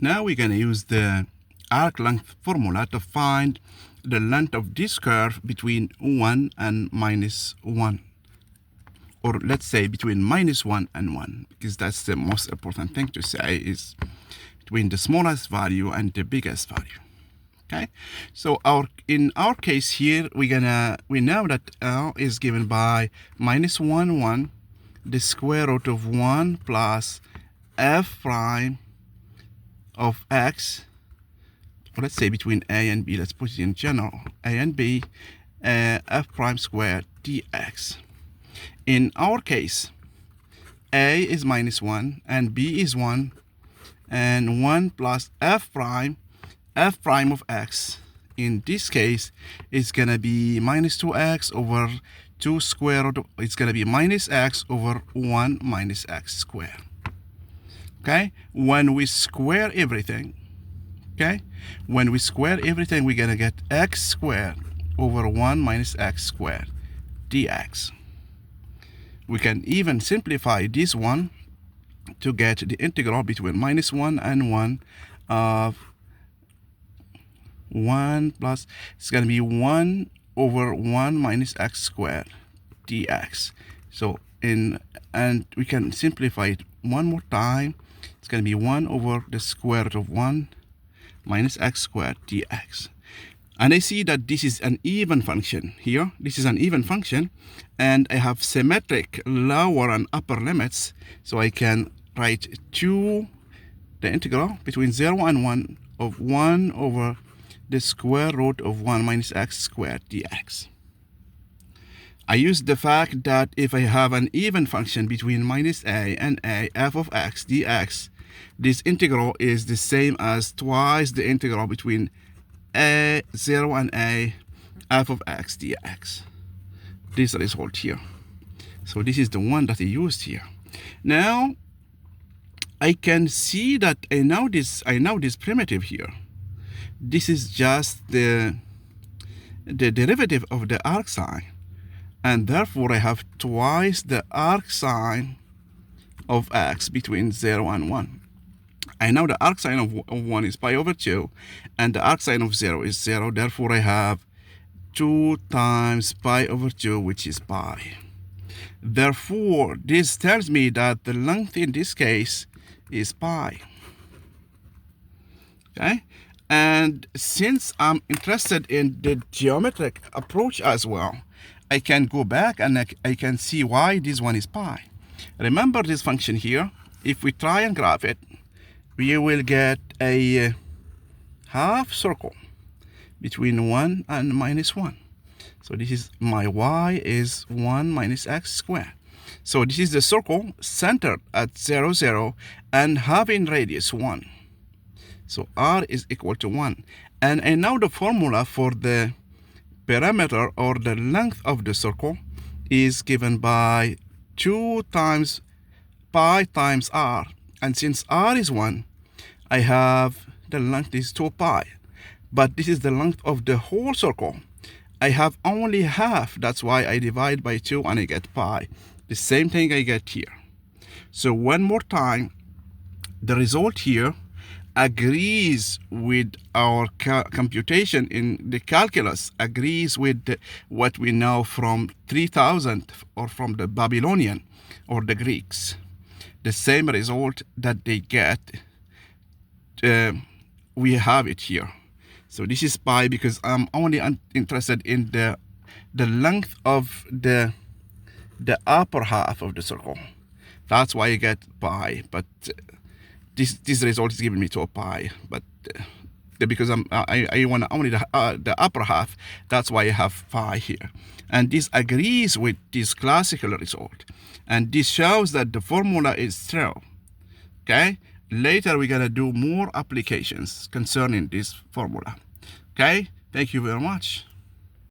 Now we're going to use the arc length formula to find the length of this curve between 1 and minus 1. Or let's say between minus 1 and 1, because that's the most important thing to say, is between the smallest value and the biggest value. Okay, so in our case here, we know that L is given by minus 1, 1, the square root of 1 plus f prime of x, or let's say between a and b, let's put it in general, a and b, f prime squared dx. In our case, a is minus 1 and b is 1, and 1 plus f prime of x, in this case, is going to be minus 2x over 2 square root, it's going to be minus x over 1 minus x squared. Okay, when we square everything, we're going to get x squared over 1 minus x squared dx. We can even simplify this one to get the integral between minus 1 and 1 of 1 plus, it's going to be 1 over 1 minus x squared dx. So and we can simplify it one more time. It's going to be 1 over the square root of 1 minus x squared dx. And I see that this is an even function here. This is an even function, and I have symmetric lower and upper limits, so I can write the integral between 0 and 1 of 1 over the square root of 1 minus x squared dx. I use the fact that if I have an even function between minus a and a, f of x dx, this integral is the same as twice the integral between a 0 and a, f of x dx. This result here. So this is the one that I used here. Now I can see that I know this primitive here. This is just the derivative of the arc sine, and therefore I have twice the arc sine of x between 0 and 1. I know the arc sine of 1 is pi over 2, and the arc sine of 0 is 0. Therefore, I have 2 times pi over 2, which is pi. Therefore, this tells me that the length in this case is pi. Okay? And since I'm interested in the geometric approach as well, I can go back and I can see why this one is pi. Remember this function here. If we try and graph it, we will get a half circle between 1 and minus 1. So this is my y is 1 minus x squared. So this is the circle centered at 0, 0 and having radius 1. So r is equal to 1. And I know the formula for the perimeter, or the length of the circle, is given by 2 times pi times r. And since r is 1, I have the length is 2 pi. But this is the length of the whole circle. I have only half. That's why I divide by 2 and I get pi. The same thing I get here. So one more time, the result here agrees with our computation in the calculus, agrees with what we know from 3000 or from the Babylonian or the Greeks. The same result that they get, we have it here. So this is pi because I'm only interested in the length of the upper half of the circle. That's why I get pi, but this result is giving me 2 pi, but because I want only the upper half, that's why I have pi here. And this agrees with this classical result. And this shows that the formula is true. Okay? Later we're gonna do more applications concerning this formula. Okay? Thank you very much.